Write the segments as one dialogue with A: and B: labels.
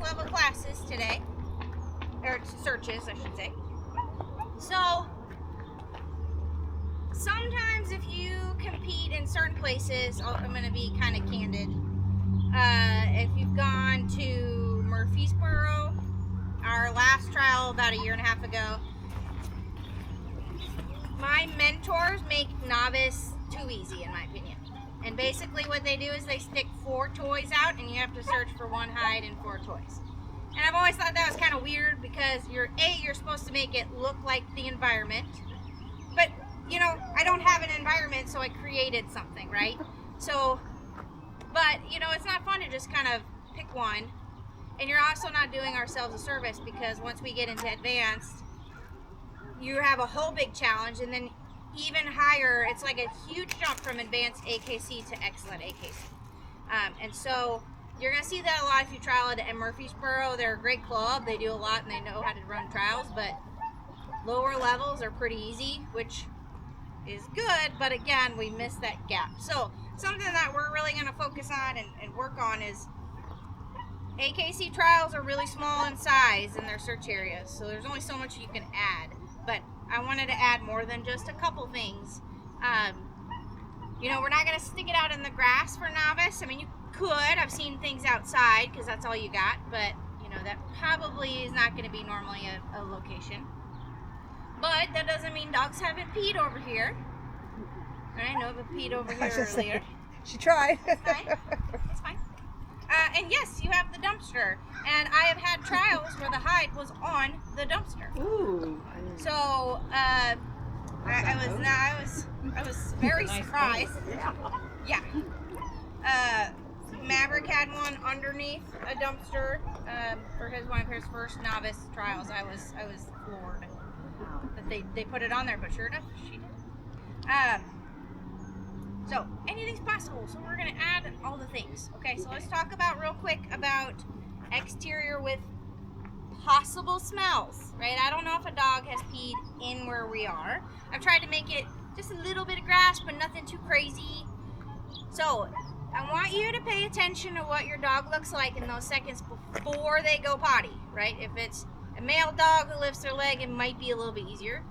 A: level classes today, or searches, I should say. So sometimes if you compete in certain places, I'm going to be kind of candid. If you've gone to Murfreesboro, our last trial about a year and a half ago, my mentors make novice too easy, in my opinion. And basically what they do is they stick 4 toys out and you have to search for 1 hide and 4 toys. And I've always thought that was kind of weird because you're supposed to make it look like the environment. But, you know, I don't have an environment, so I created something, right? So, but, you know, it's not fun to just kind of pick one. And you're also not doing ourselves a service because once we get into advanced, you have a whole big challenge, and then even higher, it's like a huge jump from advanced AKC to excellent AKC. And so you're going to see that a lot if you trial it at Murfreesboro. They're a great club. They do a lot and they know how to run trials, but lower levels are pretty easy, which is good, but again, we miss that gap. So something that we're really going to focus on and work on is AKC trials are really small in size in their search areas, so there's only so much you can add. But I wanted to add more than just a couple things. You know, we're not going to stick it out in the grass for novice. I mean, you could. I've seen things outside because that's all you got. But, you know, that probably is not going to be normally a location. But that doesn't mean dogs haven't peed over here. I know, but peed over here earlier.
B: She tried.
A: That's fine. That's fine. And yes, you have the dumpster. And I have had trials where the hide was on the dumpster.
B: Ooh.
A: So I was very surprised. Yeah. Maverick had one underneath a dumpster for one of his first novice trials. I was floored that they put it on there, but sure enough, she did. So anything's possible. So we're gonna add all the things. Okay, so let's talk about real quick about exterior with possible smells, right? I don't know if a dog has peed in where we are. I've tried to make it just a little bit of grass, but nothing too crazy. So I want you to pay attention to what your dog looks like in those seconds before they go potty, right? If it's a male dog who lifts their leg, it might be a little bit easier.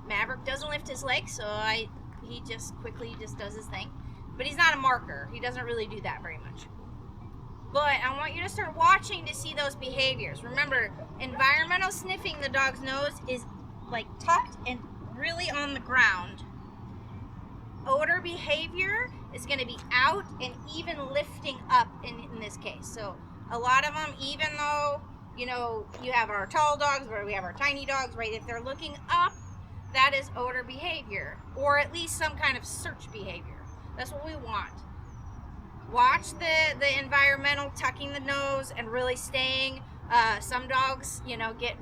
A: Maverick doesn't lift his leg, so he just quickly does his thing. But he's not a marker. He doesn't really do that very much. But I want you to start watching to see those behaviors. Remember, environmental sniffing, the dog's nose is like tucked and really on the ground. Odor behavior is going to be out and even lifting up in this case. So a lot of them, even though, you know, you have our tall dogs or we have our tiny dogs, right? If they're looking up, that is odor behavior, or at least some kind of search behavior. That's what we want. Watch the environmental tucking the nose and really staying. Some dogs, you know, get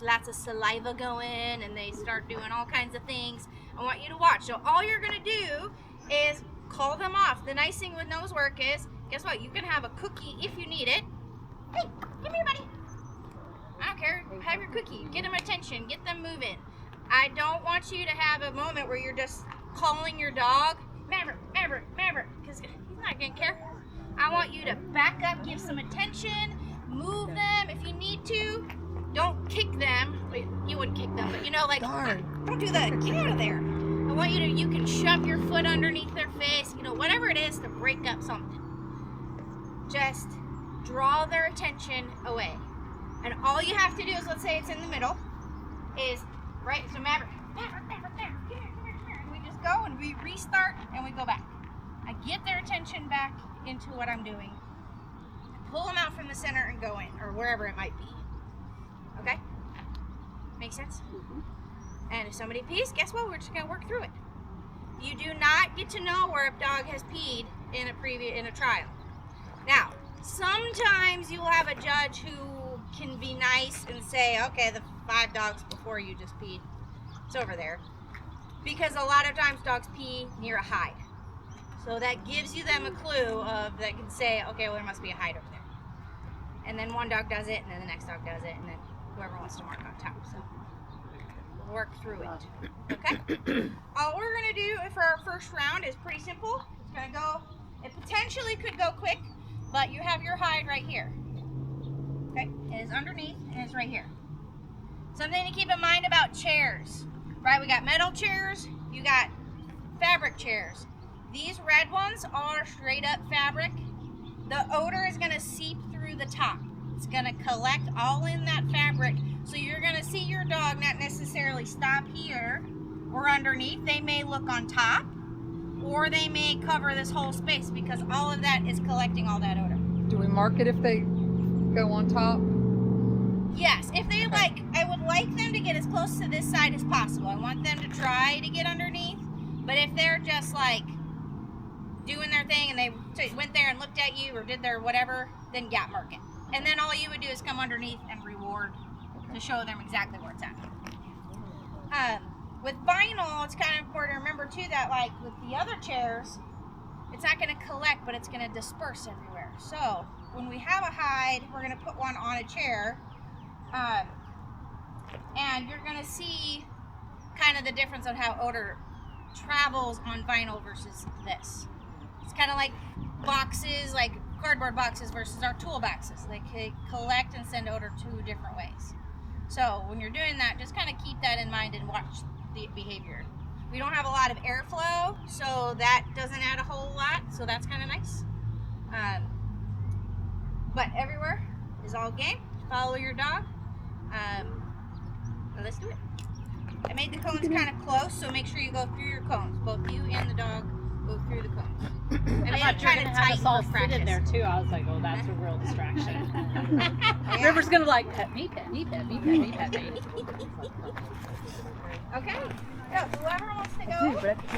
A: lots of saliva going and they start doing all kinds of things. I want you to watch. So all you're gonna do is call them off. The nice thing with Nosework is, guess what? You can have a cookie if you need it. Hey, come here, buddy. I don't care. Have your cookie. Get them attention. Get them moving. I don't want you to have a moment where you're just calling your dog, Maverick, Maverick, Maverick, because he's not going to care. I want you to back up, give some attention, move them if you need to. Don't kick them. Wait, you wouldn't kick them, but you know, like, don't do that. Get out of there. I want you can shove your foot underneath their face, you know, whatever it is to break up something. Just draw their attention away. And all you have to do is, let's say it's in the middle, is, right, so Maverick, Maverick, Maverick, Maverick, come here, come here, come here. And we just go and we restart and we go back. I get their attention back into what I'm doing. Pull them out from the center and go in, or wherever it might be. Okay? Make sense? Mm-hmm. And if somebody pees, guess what? We're just going to work through it. You do not get to know where a dog has peed in a trial. Now, sometimes you will have a judge who can be nice and say, okay, the 5 dogs before you just peed, it's over there. Because a lot of times dogs pee near a hide. So that gives you them a clue of that can say, okay, well, there must be a hide over there. And then one dog does it, and then the next dog does it, and then whoever wants to mark on top. So we'll work through it. Okay? All we're going to do for our first round is pretty simple. It's going to go, it potentially could go quick, but you have your hide right here. Okay, it is underneath and it's right here. Something to keep in mind about chairs, right? We got metal chairs, you got fabric chairs. These red ones are straight up fabric. The odor is gonna seep through the top. It's gonna collect all in that fabric. So you're gonna see your dog not necessarily stop here or underneath. They may look on top or they may cover this whole space because all of that is collecting all that odor.
B: Do we mark it if they go on top?
A: Yes, if they like, I would like them to get as close to this side as possible. I want them to try to get underneath, but if they're just like doing their thing and they went there and looked at you or did their whatever, then yeah, mark it. And then all you would do is come underneath and reward to show them exactly where it's at. With vinyl, it's kind of important to remember too that like with the other chairs, it's not going to collect, but it's going to disperse everywhere. So when we have a hide, we're going to put one on a chair, and you're going to see kind of the difference on how odor travels on vinyl versus this. It's kind of like boxes, like cardboard boxes versus our tool boxes. They collect and send odor two different ways. So when you're doing that, just kind of keep that in mind and watch the behavior. We don't have a lot of airflow, so that doesn't add a whole lot, so that's kind of nice. But everywhere is all game. Follow your dog. Let's do it. I made the cones kind of close, so make sure you go through your cones. Both you and the dog go through the cones. I made it kind of tight for practice.
C: There too. I was like, oh, that's a real distraction.
A: Yeah.
C: River's gonna like pet me, pet me, pet me, pet me, pet me.
A: Okay. So whoever wants to go.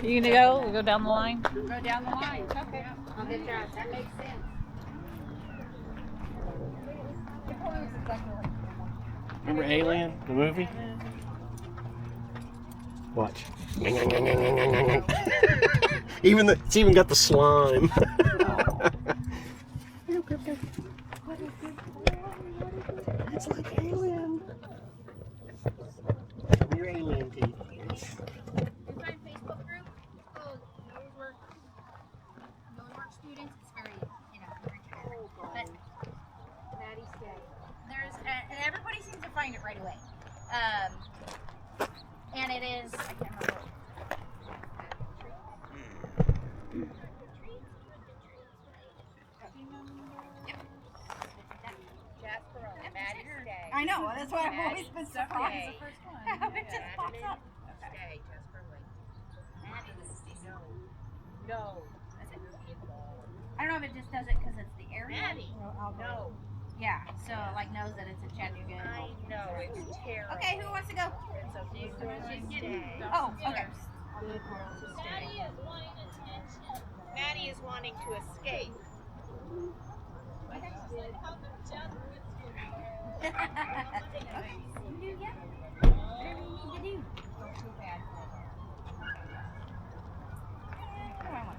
C: You gonna go? We'll go down the line.
A: Go down the line. Okay. I'll get that. That makes sense.
D: Remember Alien, the movie? Watch. It's even got the slime. It's like Alien. Your Alien teeth.
A: It's my Facebook group called Nosework students. It's very, very clear. But Maddie's day. There's, and everybody seems to find it right away. And it is, I can't remember. I know, that's why I've always been surprised. The first one. It just pops up. Okay.
E: No.
A: I don't know if it just does it because it's the area.
E: Maddie. No.
A: Yeah, so like knows that it's a Chattanooga.
E: I know, it's terrible.
A: Okay, who wants to go?
E: It's a big mistake.
A: Oh, okay.
E: Maddie is wanting attention. Maddie is wanting to escape.
A: Okay. You do, yeah. Whatever you need to do. Don't feel bad. Come on.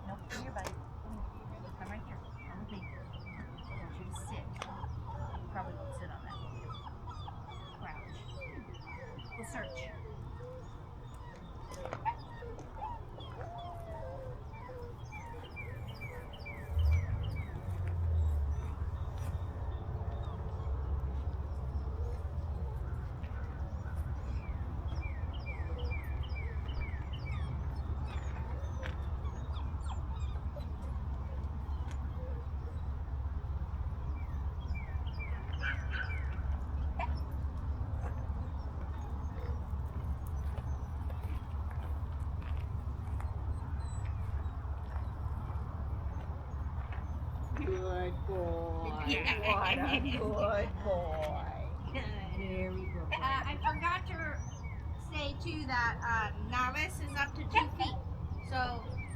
A: Nope, come here, buddy. Come right here. Come with me. I want you to sit. You probably won't sit on that. Crouch. We'll search.
E: Good boy.
A: Yeah.
E: What a good boy.
A: There we go. I forgot to say too that novice is up to 2 feet. So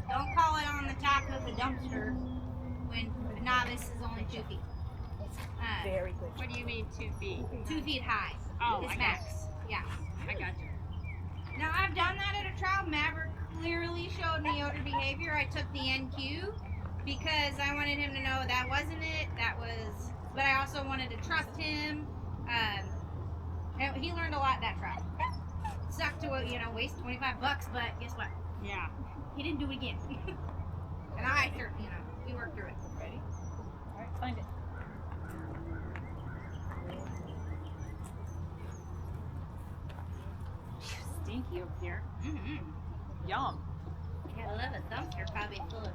A: don't call it on the top of the dumpster when novice is only 2 feet.
E: Very good.
C: What do you mean 2 feet?
A: 2 feet high.
C: Oh,
A: is
C: I
A: max.
C: got
A: Yeah.
C: I got you.
A: Now I've done that at a trial. Maverick clearly showed me odor behavior. I took the NQ because I wanted him to know that wasn't it. That was, but I also wanted to trust him. And he learned a lot that trial. sucked to waste $25, but guess what?
C: Yeah.
A: He didn't do it again. And I certainly, we worked through it.
C: Ready? All right, find it. Stinky over here.
A: Mm-hmm.
C: Yum.
A: I love a dumpster probably full of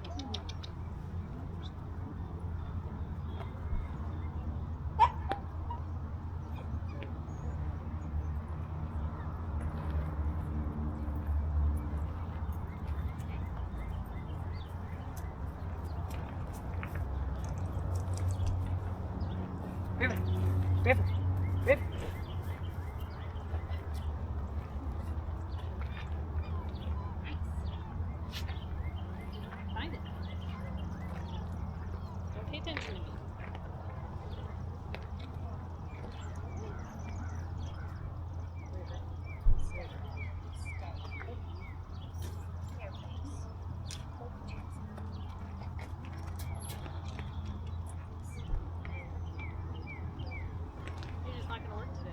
C: River. River. River. Find it. Don't pay attention to me. You're just not gonna work today.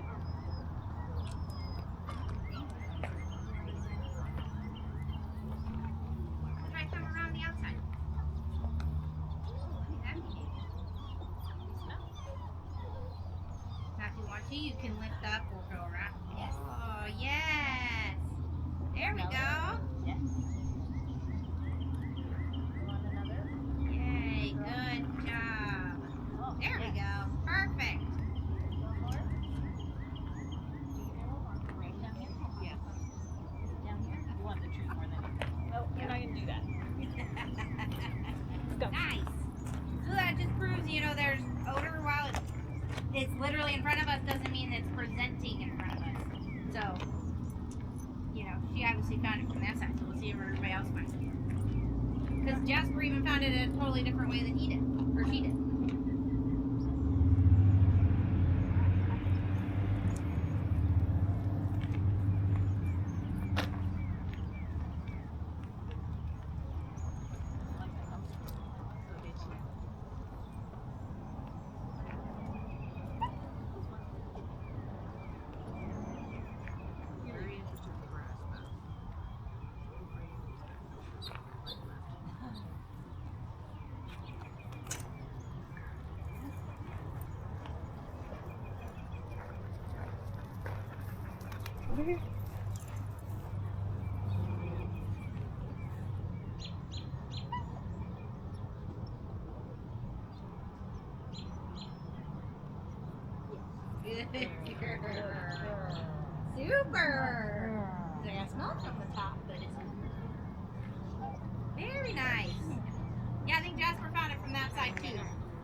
A: Try come around the outside. Now, if you want to, you can lift up or go around. Yes. Oh, yes. There we go.
C: Yes.
A: Yay, good job.
C: Oh,
A: There we go. Perfect.
C: Right down here? Yeah. Down here? You want the tree more than anything. Oh, you're not gonna do that. Let's go.
A: Nice. So that just proves, there's odor while it's literally in front of us doesn't mean it's presenting in front of us. So, she obviously found it from that side, so we'll see if everybody else finds it. Because Jasper even found it a totally different way than he did, or she did. Good girl. Super. So I got smoke from the top, but it's very nice. Yeah, I think Jasper found it from that side too.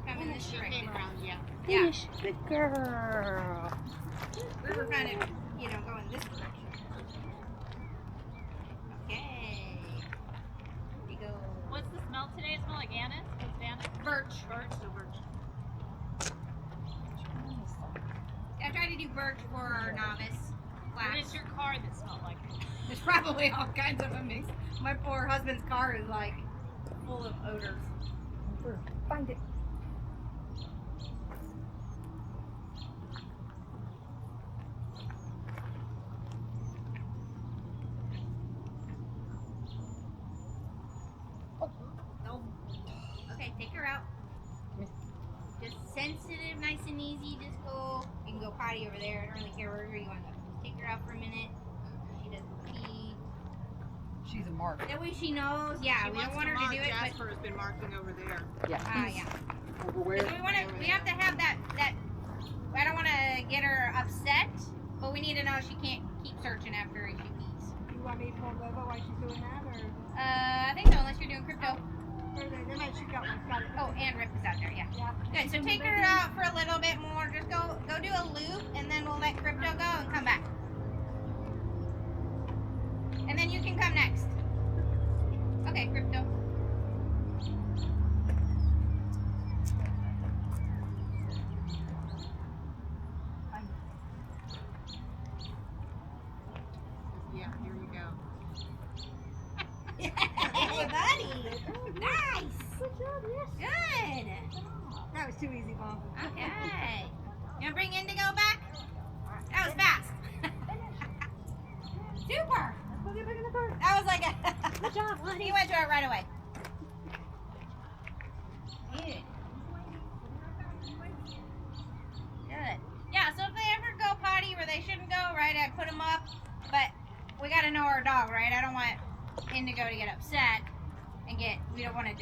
A: Coming this direction.
E: Came around, yeah.
A: Yeah.
C: Good girl.
A: River found it, going this direction. Okay. Here we go.
C: What's the smell today? It smell like anise? What's anise?
A: Birch.
C: Birch? No birch.
A: I tried to do birch for our novice
C: What
A: class.
C: is your car that smelled like it?
A: There's probably all kinds of a mix. My poor husband's car is like full of odors.
B: Find it.
A: No. Okay, take her out. Just sensitive, nice and easy. Just go. You can go potty over there. I don't really care wherever you want to go. Just take her out for a minute. She doesn't pee.
B: She's a mark.
A: That way she knows. Yeah,
E: She
A: we
E: wants
A: don't want her to
E: mark.
A: do it, but
E: Jasper has been marking over there.
A: yeah.
B: Over where?
A: Because we have to have that. I don't want to get her upset, but we need to know she can't keep searching after she pees.
F: You want me to pull Boba while she's doing that, or
A: I think so, unless you're doing crypto.
F: then she got one. Got it.
A: Oh, and Rip is out there, yeah.
F: Yeah.
A: Good. So take her out for a little bit more. Just go do a loop, and then we'll let crypto go and come back. And then you can come next. Okay, crypto.
E: Yeah, here you go.
A: Hey, buddy. Nice.
F: Good job, yes.
A: Good.
F: That was too easy, Mom.
A: Okay. You want to bring Indigo back? That was fast.
C: Good job, honey.
A: He went to it right away. Good. Good. Yeah, so if they ever go potty where they shouldn't go, right, I put them up. But we got to know our dog, right? I don't want Indigo to get upset and we don't want to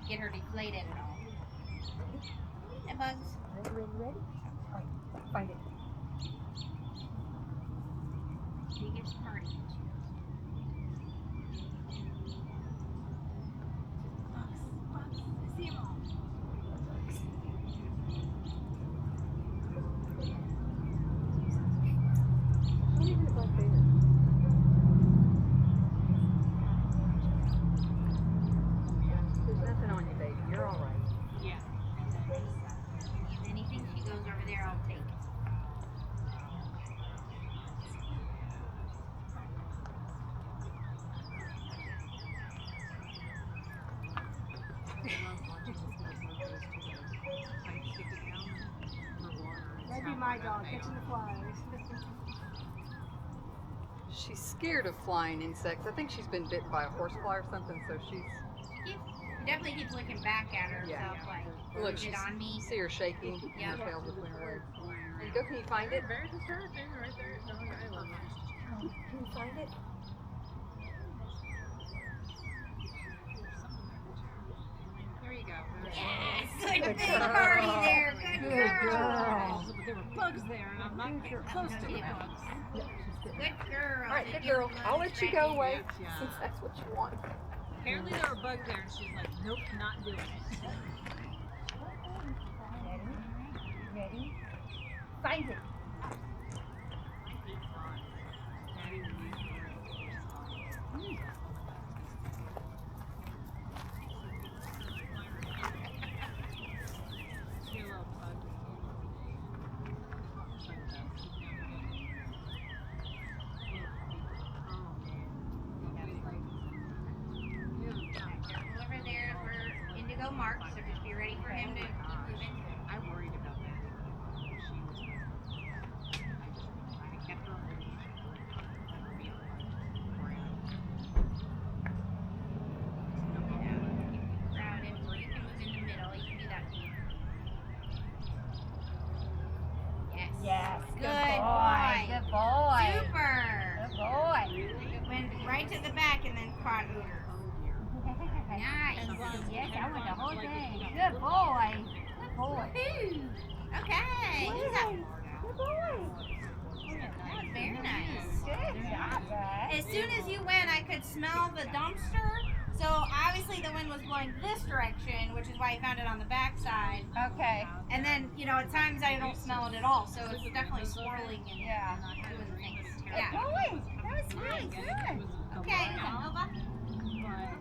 A: get her deflated at all. Hey, Bugs.
B: Ready? All right, find it.
C: Biggest party.
F: Bugs, bugs. I see them all.
B: What is it like there? There's nothing on you, baby. You're all right.
C: Yeah.
A: If anything, she goes over there, I'll take it.
F: That'd be my dog catching the flies.
B: She's scared of flying insects. I think she's been bitten by a horsefly or something, so she's.
A: He definitely keeps looking back at herself
B: Yeah.
A: like,
B: Look,
A: is
B: she's
A: it on me?
B: see her shaking.
A: Yeah.
B: Her tail between her legs. And go, can you find it?
E: Very disturbing right there. Dog Island.
B: Can you find it?
E: There you go.
A: Yes! Good big party there. Good girl.
E: But there were bugs there, and I'm not close to the bugs.
A: Good girl.
B: All right,
A: Did
B: good
A: you
B: girl.
A: love
B: I'll let you
A: scratching?
B: go away
E: Yeah.
B: since that's what you want.
E: Apparently there were bugs there, and she's like, nope, not doing it.
F: Ready? Find it.
E: Daddy would use See a little bug.
A: Careful over there is where Indigo marks, so just be ready for him to keep moving.
E: I worried about that. She was. I kept her on the leash.
A: Grounded, or you can move in the middle. You can do that too. Yes.
F: Yes.
A: Good boy.
F: Good boy.
A: Super.
F: Good boy.
A: Went right to the back and then caught Hooter. Nice.
F: Yes, I want the whole thing. Good boy. Good boy.
A: Woo. Okay. He's up.
F: Good boy.
A: That was very nice.
F: Good job, Brad.
A: As soon as you went, I could smell the dumpster. So obviously the wind was blowing this direction, which is why I found it on the backside.
F: Okay.
A: And then, at times I don't smell it at all. So it's definitely swirling and
F: Yeah.
A: doing things.
F: Good
A: Yeah.
F: boy. That was nice. Good.
A: Okay. Nova.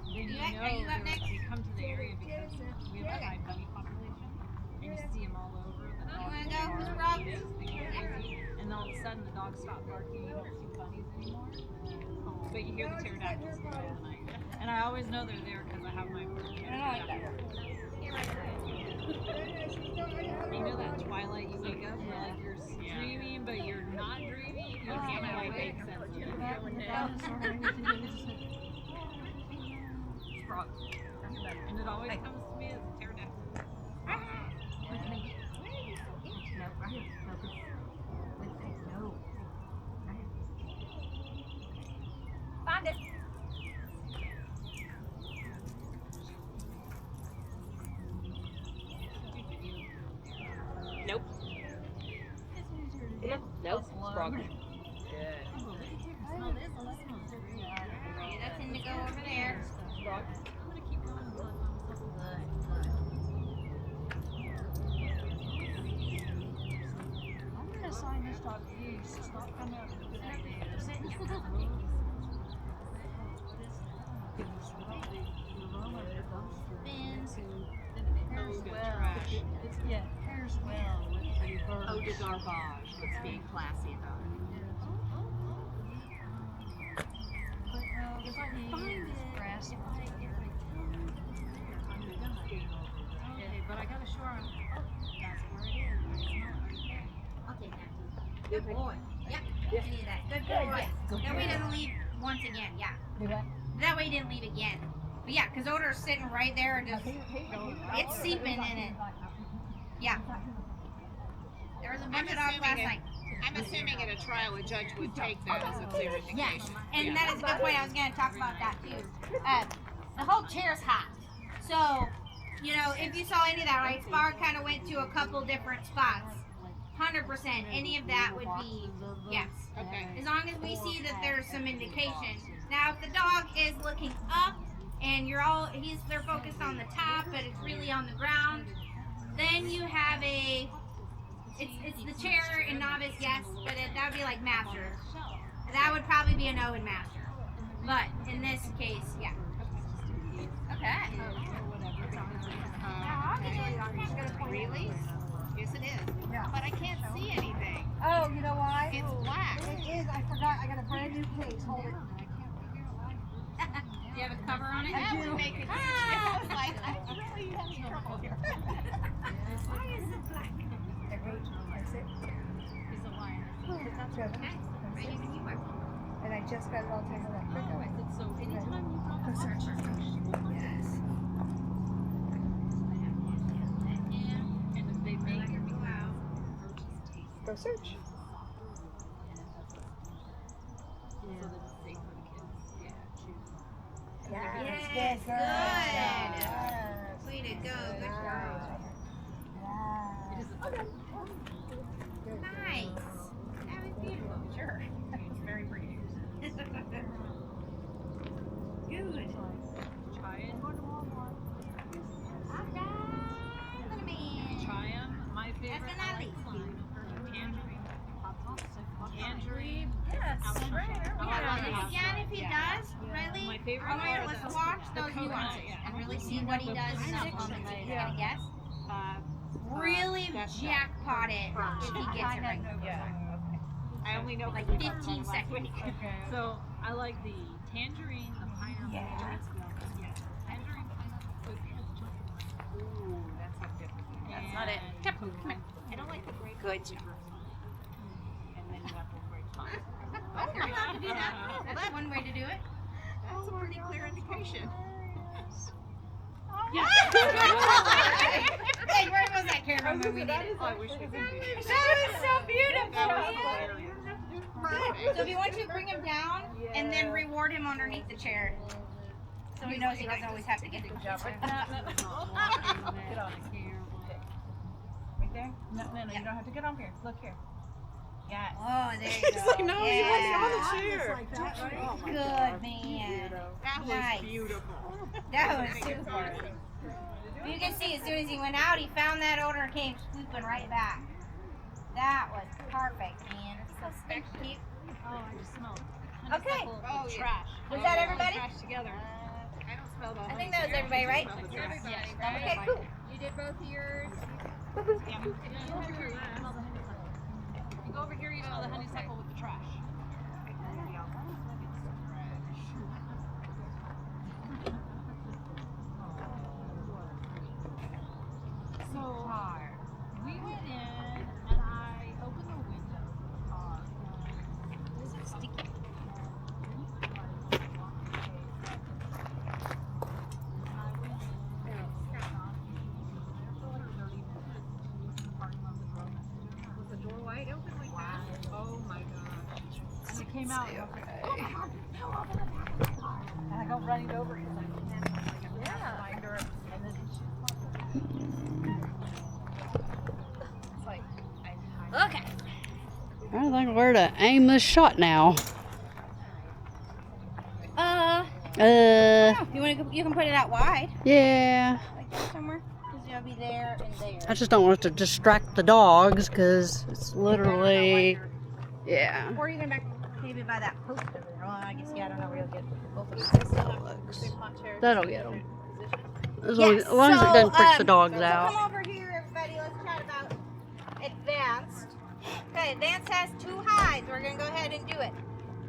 E: But then
A: You up- are you up next?
E: They come to the area because we have a high bunny population, and you see them all over. The
A: You
E: dogs
A: wanna
E: go
A: go?
E: wherever
A: Rob?
E: it is, they go crazy, and all of a sudden the dogs stop barking. You don't see bunnies anymore, but you hear the pterodactyls in the middle of the night. And I always know they're there because I have my bird camera.
A: I like that.
E: You know that twilight you wake up where like you're dreaming but you're not dreaming? You can't quite make sense of it. Frog. And it always comes to me as a pterodactyl.
F: Find it.
E: Nope.
D: Nope. Frog.
A: Okay, that's Indigo over there.
E: I'm gonna keep going until I find
C: I'm gonna sign this dog use. Stop coming up with good ideas.
A: Bins.
C: Pairs well. Yeah, pairs well with the birds.
E: Oh, the garbage. What's being classy about it?
C: But if I can find this grass, okay, but I gotta show her. Oh, that's where it is. I smell it right there.
A: I'll take that. Good boy. Yep. I need that. Good boy. Nobody doesn't leave once again. Yeah.
F: Do what?
A: That way he didn't leave again. But yeah, because odor's sitting right there and just, it's seeping in it. Yeah. There was a bunch of dogs last night.
G: I'm assuming at a trial a judge would take that as a clear indication.
A: Yes, and that is a good point. I was going to talk about that too. The whole chair's hot. So, you know, if you saw any of that, right, Spar kind of went to a couple different spots. 100%. Any of that would be yes.
G: Okay.
A: As long as we see that there's some indication. Now, if the dog is looking up and they're focused on the top, but it's really on the ground, then you have it's the chair in novice, yes, but that would be like master. That would probably be a no in master. But in this case, yeah. Okay.
G: Really? Yes, it is.
F: Yeah.
G: But I can't see anything.
F: Oh, you know why?
G: It's black.
F: It is. I forgot. I got a brand new case. Hold it.
A: Do you have a cover on it?
G: That would make it. I was like, I really have trouble here.
A: Why is it black?
F: That's it.
E: He's a lion.
F: Good. And I just got it all taken up. Quick,
E: Oh, I said, so anytime you drop
F: Go
E: a
F: search.
E: Yes. And if they make it wow.
F: Go search.
E: So that it's safe for the kids. Yeah, choose.
A: Yes, good.
F: Yes.
A: Way to go. Good job.
E: It is a
A: Nice. That was beautiful. Sure.
E: It's very pretty.
A: Good.
E: Try it.
A: Alright, little man.
E: Try them. My favorite.
A: That's
E: I like
A: Natalie.
E: slime. Tangerine. Tangerine.
A: Yes.
E: I love it.
A: Again, if he does, Riley,
E: My favorite
A: I want
E: part
A: you
E: of
A: to
E: the-
A: watch
E: the
A: those
E: coconut,
A: nuances
E: yeah.
A: and really see what he does in that moment.
F: Yeah.
A: Yes. Really jackpot it if he gets it right.
G: I only know
A: Like 15 seconds.
E: So I like the tangerine, the pineapple.
F: Yeah.
E: Tangerine, pineapple.
G: Ooh, that's not good.
E: That's not it.
A: Come here.
G: I don't like the grape.
A: Good job.
G: And then you have the grape sauce.
A: Oh, you're allowed to do that. That's one way to do it.
G: That's a pretty clear indication.
A: Yeah. Hey, where was that camera when we did it?
G: Oh, I wish we could do that.
A: That was so beautiful.
G: That was
A: man.
G: hilarious.
A: Good. So if you want to bring him down and then reward him underneath the chair, so he knows he doesn't always have to get the job.
C: Get on it. Right there? No, you don't have to get on here. Look here. Yes.
A: Oh, there you
G: He's
A: go.
G: like, no, he wasn't on the chair.
F: Like that, right?
A: Good man.
G: That was
A: Nice.
G: beautiful.
A: That was super. You can see as soon as he went out, he found that odor and came swooping right back. That was perfect, man. It's so cute.
E: Oh, I just smelled.
A: Okay.
G: Oh, yeah.
E: Trash.
A: Was that everybody?
E: Trash together.
G: I don't smell the
A: I think that was everybody, right?
E: Yes.
A: Okay, cool.
F: You did both of yours.
E: Yeah. You go over here, you smell the honeysuckle. You go over here, you smell the honeysuckle with the trash. So we went in and I opened the window. This is sticky.
G: Was the door wide open like that? Oh my gosh.
E: And it came out. And I was like, oh my God, no, open it. And I go running over because I can't find her. And then it's like,
A: Okay.
H: I think we're to aim this shot now.
A: You can put it out wide,
H: Yeah.
A: like that somewhere, because it'll be there and there.
H: I just don't want it to distract the dogs because it's literally, yeah.
A: Or you can back maybe by that post over there. Well, I guess I don't know where you'll get both of them.
H: That'll get them. As
A: Yes,
H: long as it doesn't freak the
A: so,
H: dogs
A: so
H: out.
A: Come over here, everybody. Let's chat about advanced. Okay, advanced has 2 hides. We're gonna go ahead and do it.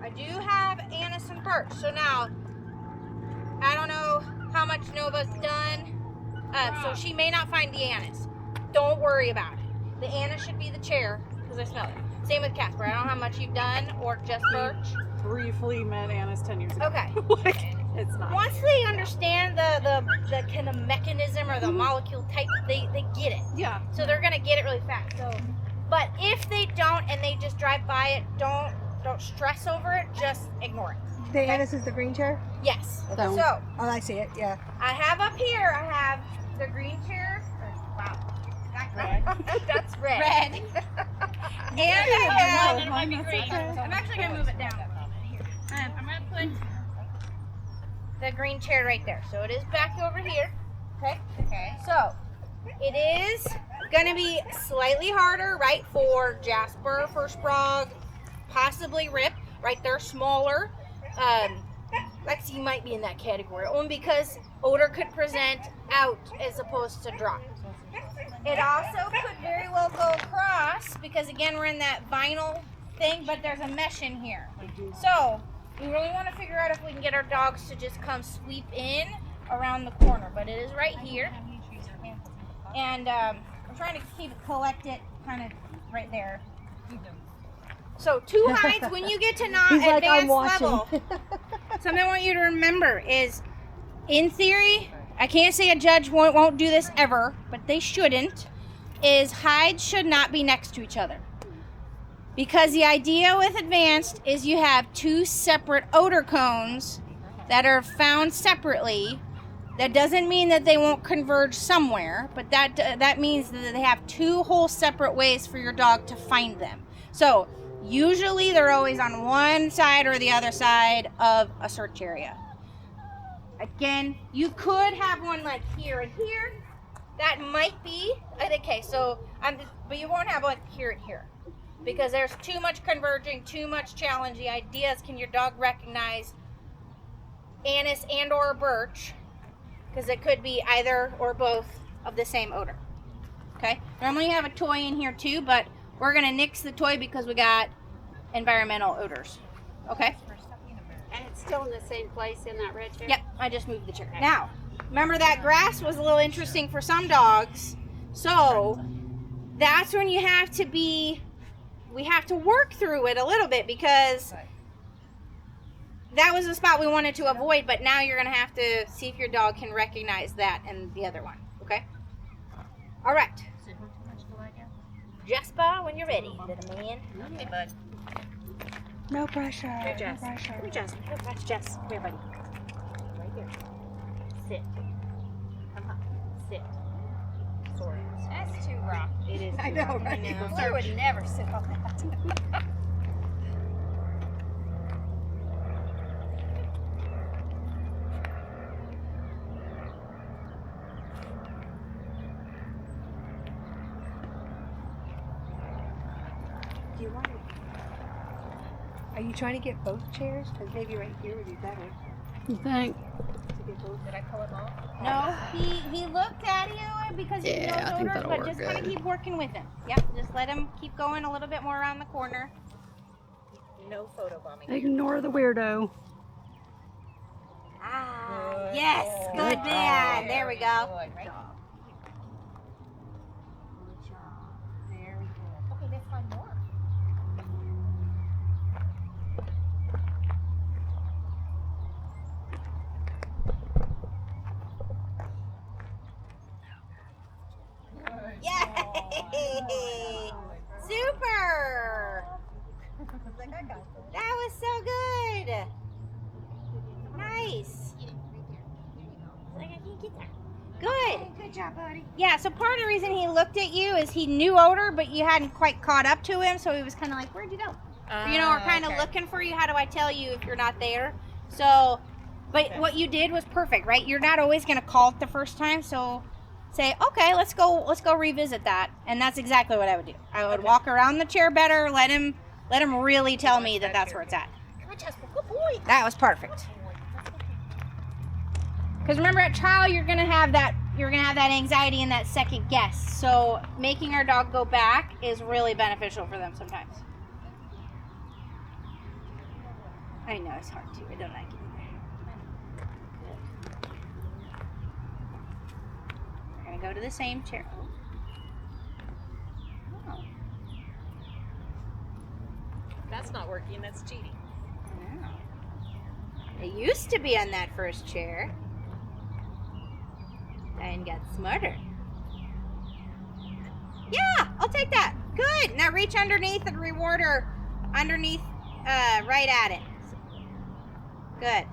A: I do have Annis and Birch. So now, I don't know how much Nova's done. So she may not find the Annis. Don't worry about it. The Annis should be the chair because I smell it. Same with Casper. I don't know how much you've done or just Birch.
G: Briefly met Anna's 10 years ago.
A: Okay.
C: It's not.
A: Once they understand the kind of mechanism or the molecule type, they get it.
B: Yeah.
A: So they're gonna get it really fast. So, but if they don't and they just drive by it, don't stress over it. Just ignore it.
F: This is the green chair?
A: Yes.
H: That one.
A: So
F: Oh, I see it, yeah.
A: I have up here. I have the green chair. Wow. That's red. And I have. I'm actually gonna move it down. I'm gonna put the green chair right there. So it is back over here. Okay.
C: Okay.
A: So it is gonna be slightly harder, right, for Jasper, for Sprague, possibly Rip. Right, they're smaller. Lexi might be in that category, only because odor could present out as opposed to drop. It also could very well go across because again we're in that vinyl thing, but there's a mesh in here. So we really want to figure out if we can get our dogs to just come sweep in around the corner, but it is right here. And I'm trying to keep it collected kind of right there. So 2 heights, when you get to not
F: He's like, I'm
A: advanced
F: watching.
A: level, something I want you to remember is, in theory, I can't say a judge won't do this ever, but they shouldn't, is hides should not be next to each other. Because the idea with advanced is you have 2 separate odor cones that are found separately. That doesn't mean that they won't converge somewhere, but that means that they have 2 whole separate ways for your dog to find them. So usually they're always on one side or the other side of a search area. Again, you could have one like here and here. That might be okay. So but you won't have one here and here because there's too much converging, too much challenge. The idea is, can your dog recognize anise and or birch? Because it could be either or both of the same odor. Okay. Normally you have a toy in here too, but we're gonna nix the toy because we got environmental odors. Okay.
H: And it's still in the same place in that red chair?
A: Yep, I just moved the chair. Now, remember that grass was a little interesting for some dogs. So that's when you have to we have to work through it a little bit because that was the spot we wanted to avoid, but now you're going to have to see if your dog can recognize that and the other one. Okay? All right. Jasper, when you're ready, little man. Okay, bud.
F: No pressure.
A: Here, Jess.
F: No pressure.
A: Here, Jess. Here, that's Jess. Here, buddy. Right here. Sit. Come on. Sit. Sorry.
C: That's too rough.
A: It is.
F: I know, right? I would never sit on that. Do you want to? Are you trying to get both chairs? Because maybe right here would be better
H: You think?
F: to get both.
C: Did I pull him off?
A: No, he looked at you because he
H: Yeah, I
A: knows
H: think
A: odors,
H: that'll
A: but
H: work
A: just kind of
H: good.
A: keep working with him. Yep, just let him keep going a little bit more around the corner.
C: No photo bombing.
H: Ignore the weirdo.
A: Ah, yes, good man. There we go.
C: Good job. Very good. Okay, let's find more.
A: Yay! Super! That was so good. Nice. Like I can't get there. Good.
F: Good job, buddy.
A: Yeah, so part of the reason he looked at you is he knew odor, but you hadn't quite caught up to him, so he was kind of like, where'd you go? You know, we're kind of looking for you. How do I tell you if you're not there? So, but what you did was perfect, right? You're not always going to call it the first time, so say, okay, let's go revisit that. And that's exactly what I would do. I would walk around the chair better, let him really tell me that that's where it's at.
C: Come on, Jasper. Good boy.
A: That was perfect. Because remember, at trial, you're gonna have that anxiety and that second guess. So making our dog go back is really beneficial for them sometimes. I know it's hard too. I don't like it either. Good. We're gonna go to the same chair. Oh.
C: That's not working. That's cheating.
A: No. It used to be on that first chair. And got smarter. Yeah, I'll take that. Good. Now reach underneath and reward her underneath, right at it. Good.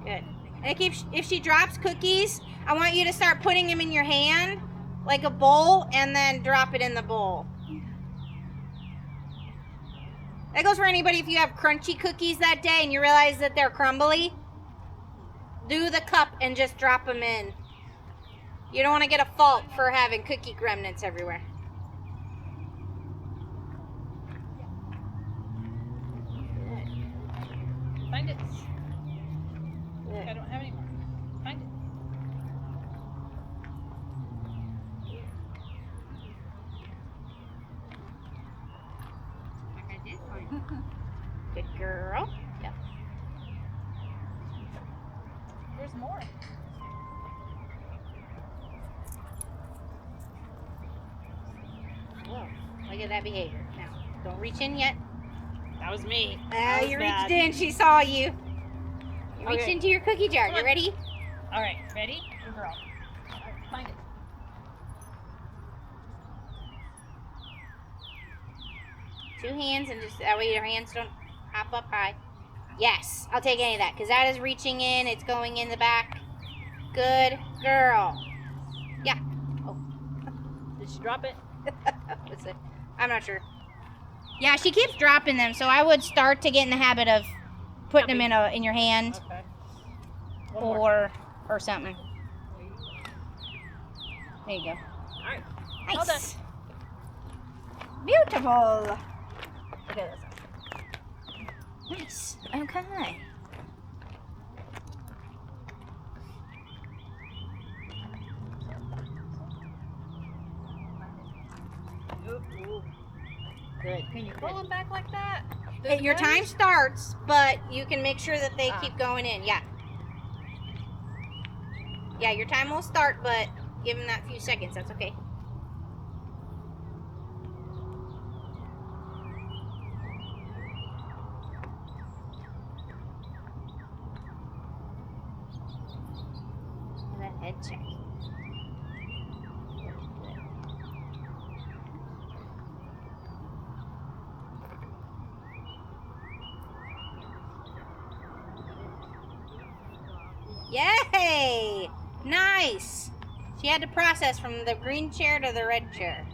A: Good. And if she drops cookies, I want you to start putting them in your hand like a bowl and then drop it in the bowl. That goes for anybody if you have crunchy cookies that day and you realize that they're crumbly. Do the cup and just drop them in. You don't want to get a fault for having cookie remnants everywhere.
E: Find it.
A: Good.
E: I don't have any more. Find it.
A: Like I did find it. Good girl. Yep.
E: There's more.
A: Whoa. Look at that behavior. Now, don't reach in yet.
E: That was me.
A: Ah, you reached in. She saw you. You reached
E: Okay.
A: into your cookie jar. You ready?
E: All right, ready? Good girl. All right, find it.
A: Two hands and just that way your hands don't hop up high. Yes, I'll take any of that because that is reaching in. It's going in the back. Good girl. Yeah. Oh.
E: Did she drop it?
A: What's it? I'm not sure. Yeah, she keeps dropping them, so I would start to get in the habit of putting them in your hand
E: Okay. One more.
A: or something. There you go.
E: All right.
A: Nice.
E: Well
A: Beautiful.
E: Okay, that's
A: Nice. Okay. Good.
E: Can you pull them back like that?
A: Your time starts, but you can make sure that they keep going in. Yeah. Yeah, your time will start, but give them that few seconds. That's okay. And that head check. Yay! Nice! She had to process from the green chair to the red chair.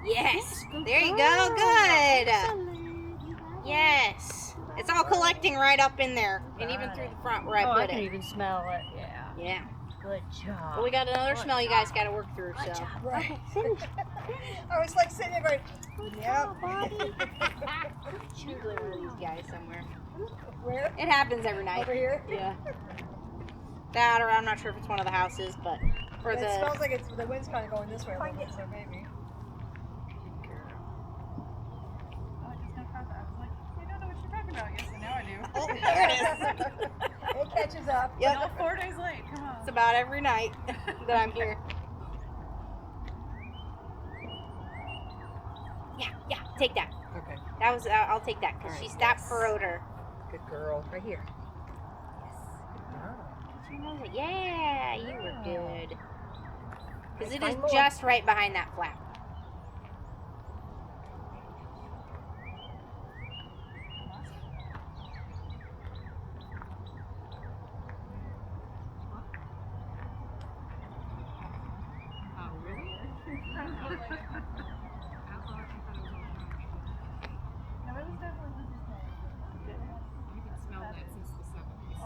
A: Yes! There you go, good! Yes! It's all collecting right up in there, and even through the front where I
C: I
A: put
C: can
A: it.
C: even smell it. Yeah.
A: Yeah.
C: Good job.
A: Well, we got another smell you guys got to work through, so.
F: Right. I was like sitting there going, yep.
A: Usually one of these guys somewhere.
F: Where?
A: It happens every night.
F: Over here?
A: Yeah. That, or I'm not sure if it's one of the houses, but for
F: It
A: the.
F: smells like it's the wind's kind of going this way a little bit, so maybe.
E: Oh, I just got caught that. I was like, I don't know what you're talking about. Yes, and now I do.
A: Oh, there it is.
F: It catches up.
A: Yep.
E: No, 4 days late. Come on.
A: It's about every night that I'm here. Yeah, take that.
F: Okay.
A: That was, I'll take that because
F: All
A: she
F: right,
A: stopped
F: yes.
A: for odor.
F: Good girl. Right here.
A: She knows it. Yeah, you were good. Because it is
F: Find more.
A: just right behind that flap.
G: Oh, really?
E: No, it was definitely Lizzie's name.
G: You can smell that since the 70s.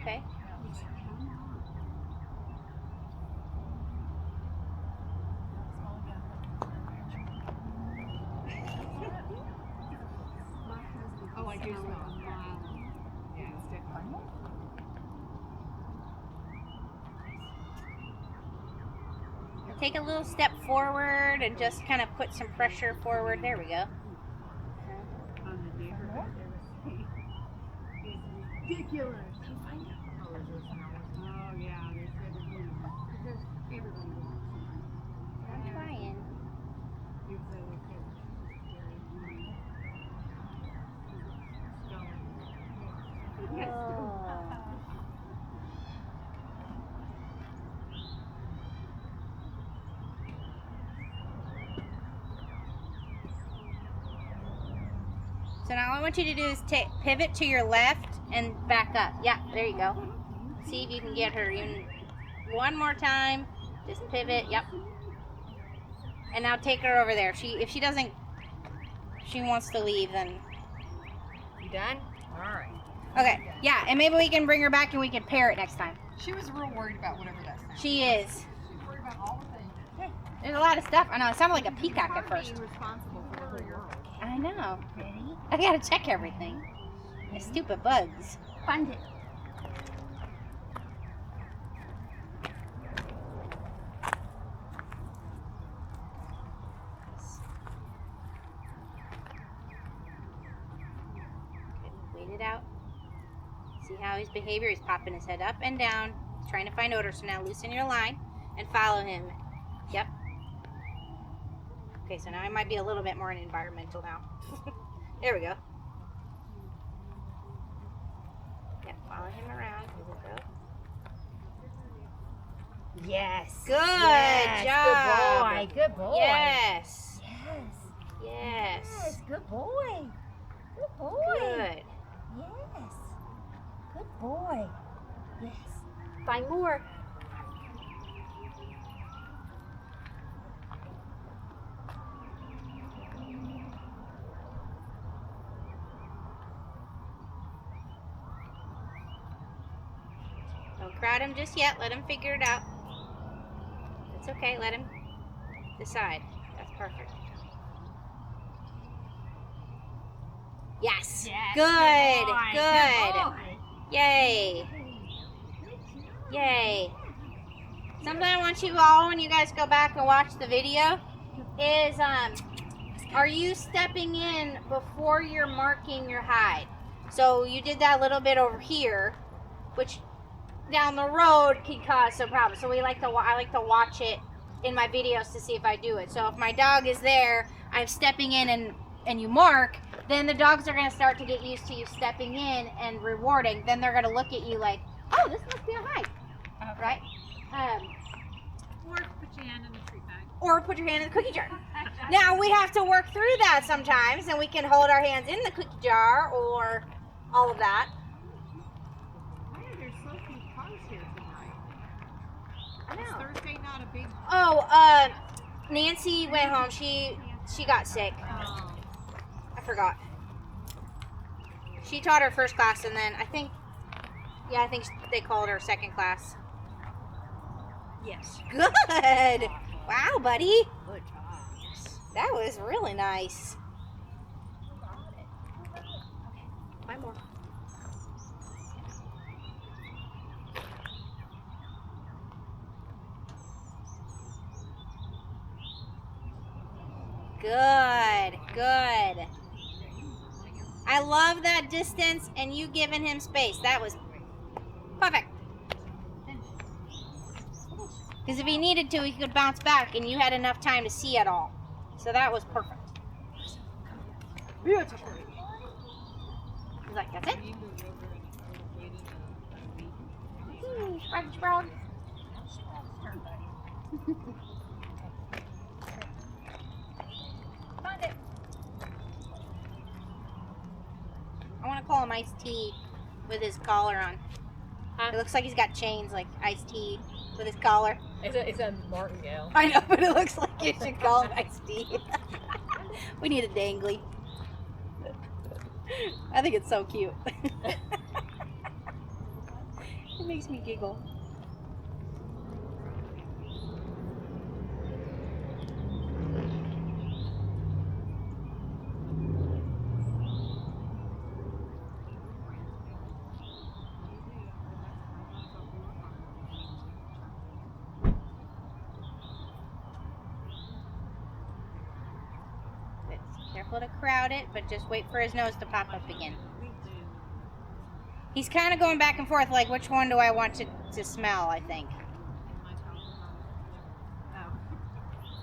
A: okay.
G: Oh, I do smell. Yeah, it's different.
A: Take a little step forward and just kind of put some pressure forward. There we go.
G: On the neighborhood, there was ridiculous. Oh, yeah, they said it was. Because everybody wants it.
A: I'm trying.
G: You said it was scary.
A: Oh. So now all I want you to do is pivot to your left and back up. Yeah, there you go. See if you can get her even one more time. Just pivot. Yep. And now take her over there. If she wants to leave, then.
F: You done? All right.
A: Okay. Yeah, and maybe we can bring her back and we can pair it next time.
B: She was real worried about whatever that sound.
A: She is.
B: She's worried about all the things.
A: There's a lot of stuff. I know. It sounded like a peacock at first.
G: Being responsible for the whole world.
A: I know. I gotta check everything. The stupid bugs.
F: Find it.
A: Wait it out. See how his behavior is popping his head up and down. He's trying to find odor. So now loosen your line and follow him. Yep. Okay, so now I might be a little bit more environmental now. There we go. Yeah, follow him around. Here we go.
F: Yes.
A: Good
F: yes.
A: job.
F: Good boy. Good boy.
A: Yes.
F: Yes.
A: Yes.
F: Yes. Good boy. Good boy.
A: Good.
F: Yes. Good boy. Yes. Find more.
A: Don't crowd him just yet. Let him figure it out. It's okay. Let him decide. That's perfect. Yes.
C: Yes,
A: Good.
C: good boy.
A: Good. Yay. Yay. Something I want you all, when you guys go back and watch the video, is are you stepping in before you're marking your hide? So you did that a little bit over here, which down the road can cause some problems. So I like to watch it in my videos to see if I do it. So if my dog is there, I'm stepping in and you mark, then the dogs are going to start to get used to you stepping in and rewarding. Then they're going to look at you like, oh, this must be a hide, right?
E: Or put your hand in the treat bag.
A: Or put your hand in the cookie jar. Now we have to work through that sometimes, and we can hold our hands in the cookie jar or all of that.
G: Why are there so few cars here tonight?
A: I
G: Is
A: know.
G: Thursday not a big...
A: Oh, Nancy went home. She got sick.
G: Oh.
A: I forgot. She taught her first class, and then I think they called her second class.
F: Yes.
A: Good. Wow, buddy.
F: Good job.
A: That was really nice.
F: Find more.
A: Good. Good. I love that distance and you giving him space. That was perfect. Because if he needed to, he could bounce back and you had enough time to see it all. So that was perfect. Beautiful. He's like, that's it? Sprog.
F: Find it.
A: I want to call him Iced Tea with his collar on.
F: Huh?
A: It looks like he's got chains like Iced Tea with his collar.
F: It's a martingale.
A: I know, but it looks like you should call him Iced Tea. We need a dangly. I think it's so cute.
F: makes me giggle.
A: Careful to crowd it, but just wait for his nose to pop up again. He's kind of going back and forth, like, which one do I want to smell, I think.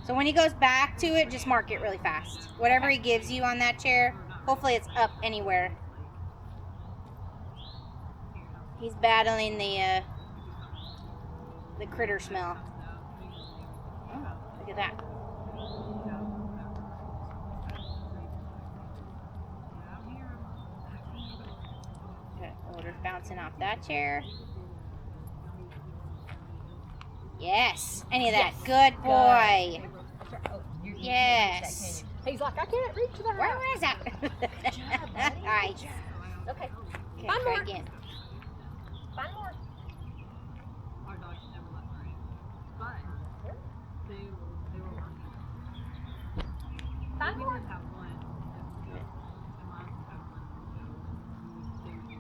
A: So when he goes back to it, just mark it really fast. Whatever he gives you on that chair, hopefully it's up anywhere. He's battling the critter smell. Oh, look at that. Okay, odor's bouncing off that chair. Yes, any of that. Good boy. Yes.
F: He's like, I can't reach that.
A: Where is that? Alright.
F: Okay.
A: Okay,
F: Find
A: try
F: more.
A: again.
F: Find more.
E: Our dogs never let her in. But they were working.
F: Find
E: We
F: more.
E: did have one. And my have one. They would do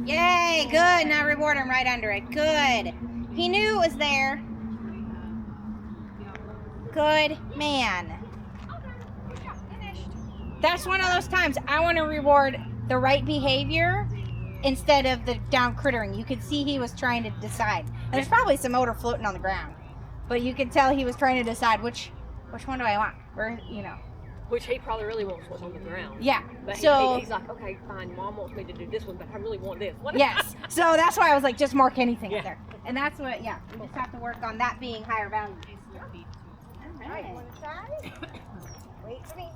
A: Yay, good. Now reward him right under it. Good. He knew it was there. Good man. That's one of those times I want to reward the right behavior instead of the down crittering. You could see he was trying to decide. And there's probably some odor floating on the ground, but you could tell he was trying to decide which one do I want, or
F: Which he probably really wants what's on the ground.
A: Yeah.
F: But
A: So
F: he's like, okay, fine, Mom wants me to do this one, but I really want this. What?
A: yes. So that's why I was like, just mark anything
F: Yeah.
A: there. And that's what, yeah, we just have to work on that being higher value.
F: Alright, you want to try? Wait for me.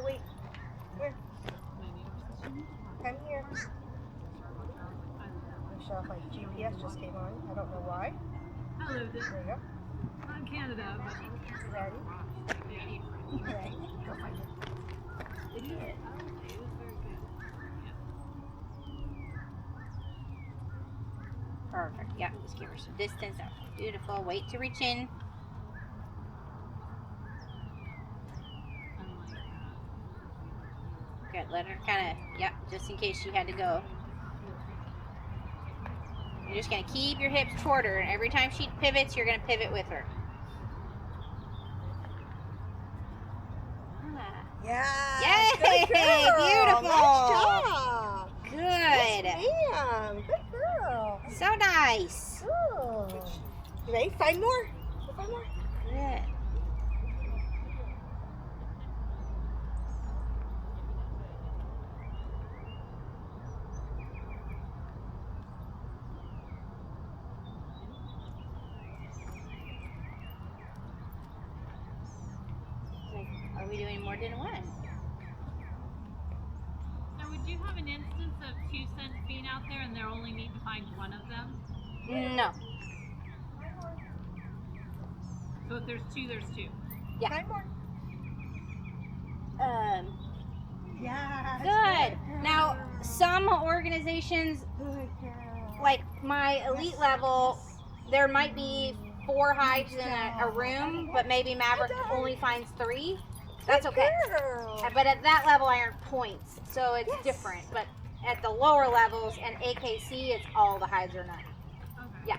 F: Wait. Here. Come here. Michelle, my GPS just came on. I don't know why.
E: I lived it.
F: There you go.
E: Not in Canada, but
F: Ready?
E: yeah.
F: Ready? Go find it.
E: It was very good.
A: Perfect. Yeah, just give her some distance. That's beautiful. Wait to reach in. Good. Let her kind of, yep, just in case she had to go. You're just going to keep your hips toward her, and every time she pivots, you're going to pivot with her. Ah.
F: Yeah.
A: Yay!
F: Good girl.
A: Beautiful.
F: Nice job.
A: Good.
F: Yes, ma'am. Good girl.
A: So nice.
F: Good. You ready? Find more. Go find more.
A: Good. Are we doing more than one?
E: So would you have an instance of 2 cents being out there and they're only need to find one of them?
A: No.
E: So if there's 2, there's 2.
A: Yeah.
F: Find more. Yeah.
A: Good. Now, some organizations,
F: Good girl.
A: like my elite level, there might be 4 hives in a room, but maybe Maverick only finds 3. That's okay.
F: Good girl.
A: But at that level, I earn points, so it's
F: Yes.
A: different. But at the lower levels and AKC, it's all the hives or none.
E: Okay.
A: Yeah.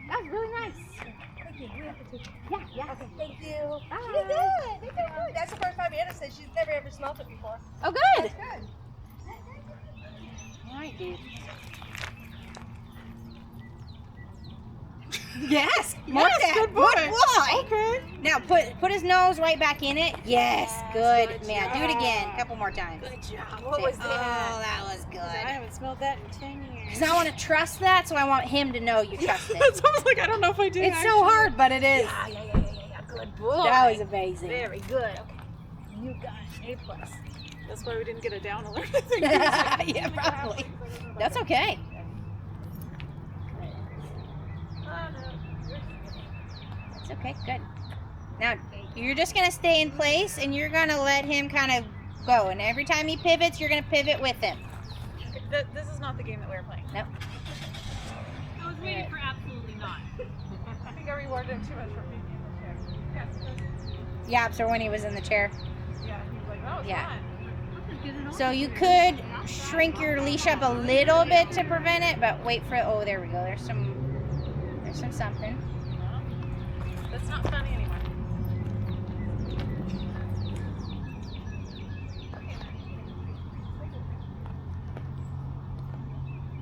A: That was really nice.
F: Thank you. We have to take it.
A: Yeah.
F: Okay, thank you.
A: Bye.
F: She did good. They did good. That's the first time Anna said she's never ever smelled it before.
A: Oh, good.
F: That's good.
A: All right, dude. Yes. Mark that.
F: good boy.
A: Good boy.
F: Okay.
A: Now put his nose right back in it. Yes. Good man. Do it again. A couple more times.
F: Good job. What
A: Say,
F: was
A: oh,
F: that?
A: that was
F: I
A: good.
F: haven't smelled that in 10 years.
A: Because I want to trust that, so I want him to know you trust it.
F: It's almost like I don't know if I do.
A: It's so hard, but it is.
F: Yeah. Good boy.
A: That was amazing.
F: Very good. Okay. You got A+.
G: That's why we didn't get a down alert.
A: Yeah, probably. That's okay.
F: I know.
A: It's okay. Good. Now, you're just going to stay in place, and you're going to let him kind of go. And every time he pivots, you're going to pivot with him.
E: This is not the game that we were playing.
A: Nope.
E: I was waiting for absolutely not.
G: I think I rewarded him too much for being in the chair. Yes.
A: Yeah, so when he was in the chair.
G: Yeah, he was like, oh, it's
A: Yeah.
G: fun.
A: So you could shrink your leash up a little bit to prevent it, but wait for it. Oh, there we go. There's some something.
E: That's not funny anymore.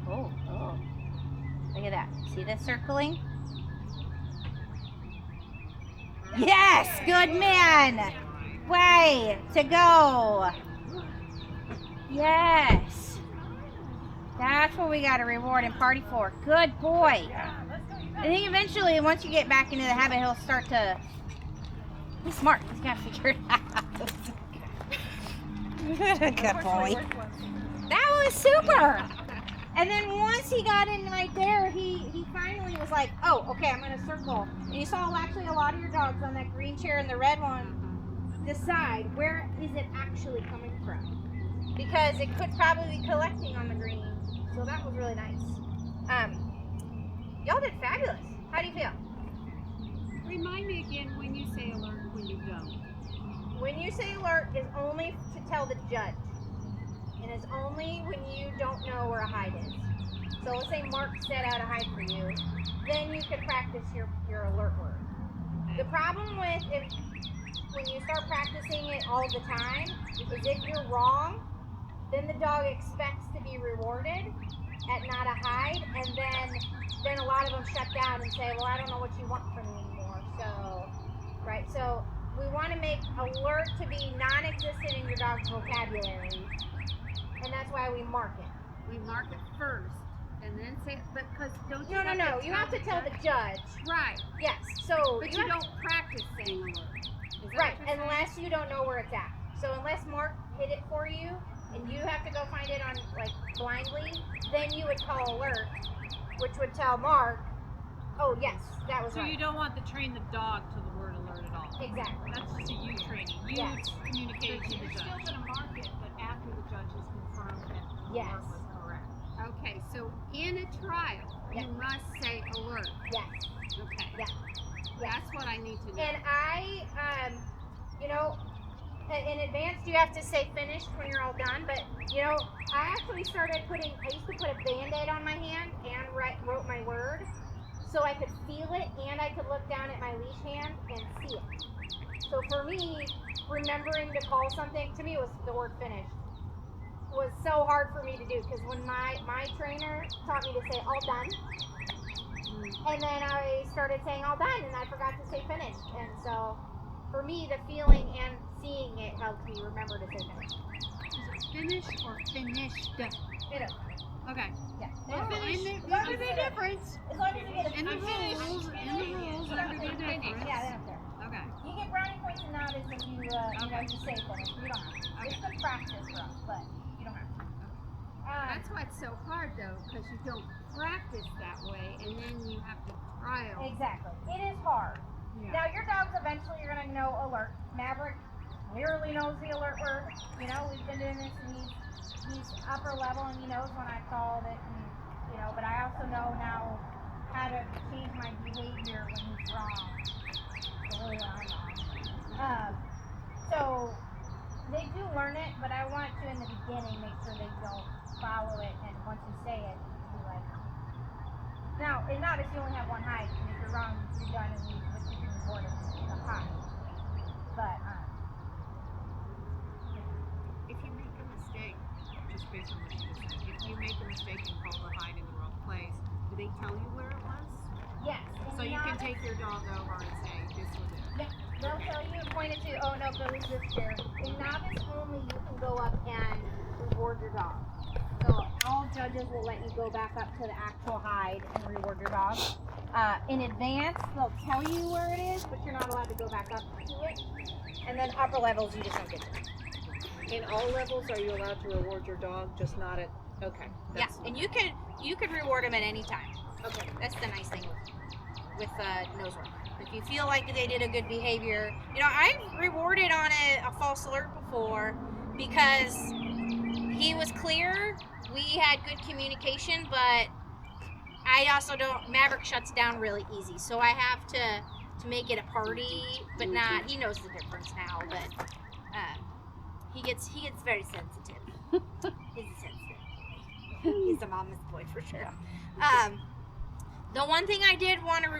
A: Oh. Look at that. See the circling? Yes! Good man! Way to go! Yes! That's what we got to reward and party for. Good boy! I think eventually, once you get back into the habit, he'll start to... He's smart. He's got to figure it out. Good boy. That was super! And then once he got in right there, he finally was like, oh, okay, I'm going to circle. And you saw actually a lot of your dogs on that green chair and the red one decide where is it actually coming from. Because it could probably be collecting on the green. So that was really nice. Y'all did fabulous. How do you feel?
C: Remind me again when you say alert and when you don't.
A: When you say alert is only to tell the judge. And it's only when you don't know where a hide is. So let's say Mark set out a hide for you, then you could practice your alert word. The problem with when you start practicing it all the time is if you're wrong, then the dog expects to be rewarded at not a hide, and then a lot of them shut down and say, well, I don't know what you want from me anymore. So, right? So we want to make alert to be non-existent in your dog's vocabulary. And that's why we mark it.
C: We mark it first and then say, but because don't you
A: No. You have to tell the judge.
C: Right.
A: Yes. So
C: But you don't practice saying alert. Is that
A: right,
C: what you're saying?
A: unless you don't know where it's at. So unless Mark hid it for you, and you have to go find it on like blindly, then you would call alert, which would tell Mark, oh yes, that was
E: So
A: right.
E: you don't want to train the dog to the word alert at all.
A: Exactly.
E: That's just a you training. You
A: Yes.
E: communicating to the
G: You're still
E: judge.
G: going to mark it, but after the judge has confirmed that the
A: Yes.
G: alert was correct.
C: Okay, so in a trial,
A: Yeah.
C: you must say alert.
A: Yes.
C: Okay.
A: Yeah.
C: That's what I need to know.
A: And I, in advance you have to say finished when you're all done, but I actually started I used to put a Band-Aid on my hand and wrote my word so I could feel it and I could look down at my leash hand and see it. So for me, remembering to call something, to me it was the word finished, was so hard for me to do because when my trainer taught me to say all done, and then I started saying all done and I forgot to say finished, and so for me the feeling and seeing it helped me remember to say finished.
C: Is it finished or finished?
A: Finished.
C: Okay.
A: Yeah.
C: Well,
A: Finished.
C: and
A: As long
C: there's
A: as
C: a
A: you
C: difference.
A: As long as you get it.
C: In the rules, there's a difference.
A: Yeah, they don't care.
C: Okay.
A: You get brownie points and novice if you, you say finished. You don't have to. It's good practice for us, but you don't have to.
C: That's why it's so hard though, because you don't practice that way, and then you have to trial.
A: Exactly. It is hard.
C: Yeah.
A: Now, your dogs eventually are going to know alert. Maverick clearly knows the alert word. We've been doing this, and he's upper level, and he knows when I called it, and, but I also know now how to change my behavior when he's wrong. So really when I'm wrong. So they do learn it, but I want to, in the beginning, make sure they don't follow it, and once you say it, be like, now, in novice, you only have one hide, and if you're wrong, you're done, and you can reward it with a hide. But,
G: If you make a mistake, just based on what you just said, if you make a mistake and call the hide in the wrong place, do they tell you where it was?
A: yes.
G: So you can take your dog over and say, this was it.
A: Yeah, they'll tell you and point it to, oh no, Billy's this chair. In novice only, you can go up and reward your dog. So all judges will let you go back up to the actual hide and reward your dog. In advance, they'll tell you where it is, but you're not allowed to go back up to it. And then upper levels, you just don't get to.
G: In all levels, are you allowed to reward your dog, just not at, okay.
A: Yeah, and you could reward them at any time. Okay, that's the nice thing. with Nosework. If you feel like they did a good behavior, you know, I've rewarded on a false alert before because he was clear. We had good communication, but I also don't. Maverick shuts down really easy, so I have to make it a party, but not. He knows the difference now, but he gets very sensitive. He's sensitive. He's a mama's boy for sure. The one thing I did want to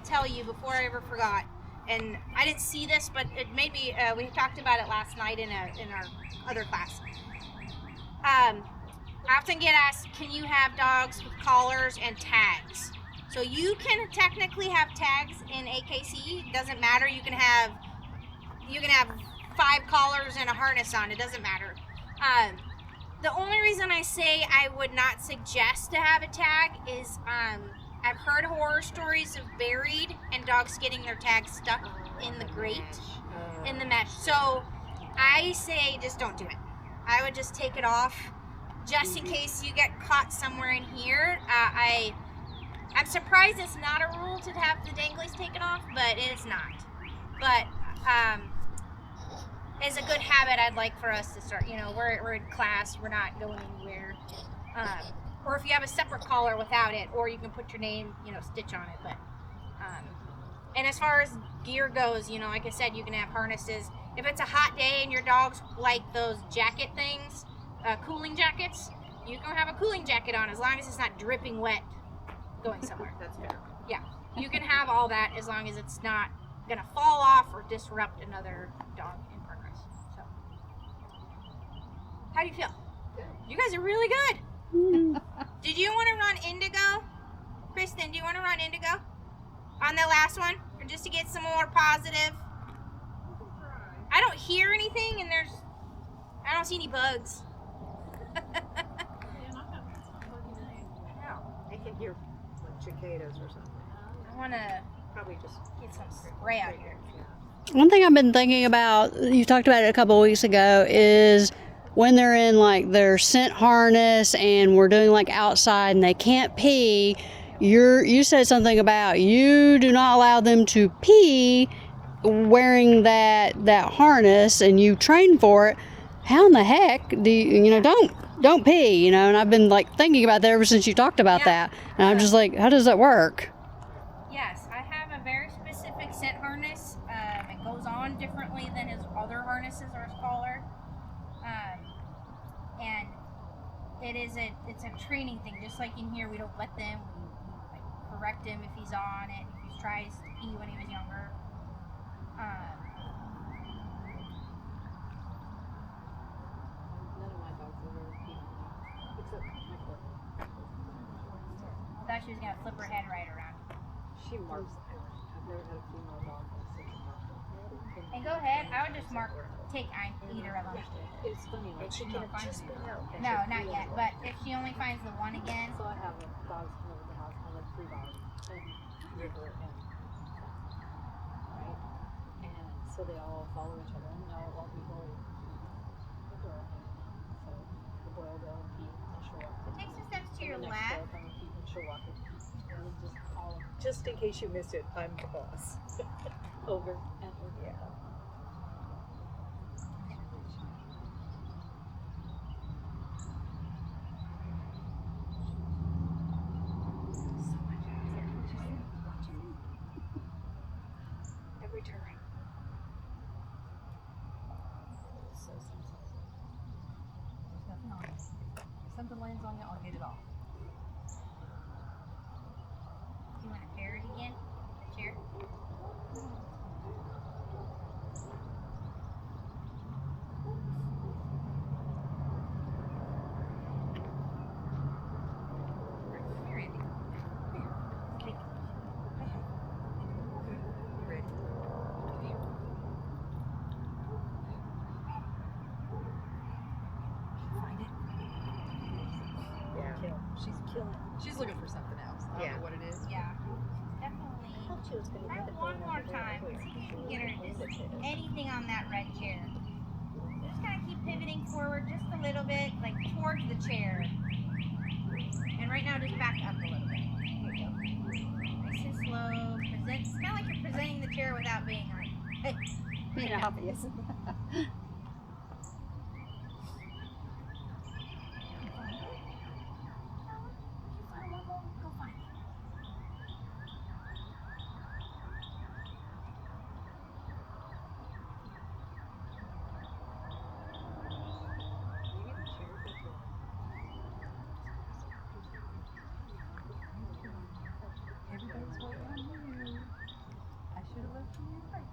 A: tell you before I ever forgot, and I didn't see this, but it made me. We talked about it last night in our other class. I often get asked, can you have dogs with collars and tags? So you can technically have tags in AKC. It doesn't matter. You can have 5 collars and a harness on. It doesn't matter. The only reason I say I would not suggest to have a tag is I've heard horror stories of buried and dogs getting their tags stuck in the grate, in the mesh. So I say just don't do it. I would just take it off just in case you get caught somewhere in here. I'm surprised it's not a rule to have the danglies taken off, but it is not. But it's a good habit I'd like for us to start. You know, we're in class, we're not going anywhere. Or if you have a separate collar without it, or you can put your name, you know, stitch on it. But and as far as gear goes, you know, like I said, you can have harnesses. If it's a hot day and your dogs like those jacket things, cooling jackets, you can have a cooling jacket on as long as it's not dripping wet going somewhere.
G: That's fair.
A: Yeah, you can have all that as long as it's not gonna fall off or disrupt another dog in progress. So, how do you feel?
B: Good.
A: You guys are really good. Did you want to run Indigo? Kristen, do you want to run Indigo on the last one? Or just to get some more positive? I don't hear anything and I don't see any bugs.
G: I can hear like cicadas or something.
A: I want to
G: Probably just
A: get some spray out here.
H: One thing I've been thinking about, you talked about it a couple of weeks ago, is when they're in like their scent harness and we're doing like outside and they can't pee, you said something about you do not allow them to pee wearing that harness, and you train for it. How in the heck do you don't pee, and I've been like thinking about that ever since you talked about that, and I'm just like, how does that work?
A: Yes, I have a very specific scent harness. It goes on differently than his other harnesses or his collar. And it's a training thing. Just like in here, we don't let them. We like correct him if he's on it. If he tries to pee when he was younger.
B: None of my dogs ever peed on me, except my corgi.
A: I thought she was gonna flip her head right around.
B: She marks everything. I've never had a female dog that says mark.
A: And go ahead. I would just mark. Take either of them.
B: It's funny, like she can't find me.
A: No, not yet. But if she only finds the one again,
B: So I have dogs come over to the house. I have like 3 dogs, and River and right, and so they all follow each other, and they all walk me go the girl. So the boy will go and pee, and she'll walk.
A: take some steps to your
B: And the
A: left.
B: next boy will come and pee, and she'll walk. And just in case you missed it, I'm the boss. Over and over. Yeah.
F: Every turn.
B: So sometimes there's nothing on it. If something lands on you, I'll get it off.
A: You want to pair it again? The chair? Here, Andy. Here.
B: Ready? Find it?
G: Yeah.
B: She's killing. She's looking for something else. I don't
G: Yeah.
B: know what it is.
A: Yeah. Definitely. Try one more time. See if you can get her to just anything on that red chair. Just kind of keep pivoting forward just a little bit, like towards the chair. And right now, just back up a little bit. There you go. Nice and slow.
B: Being obvious. Everybody's waiting on you. I should have left you right.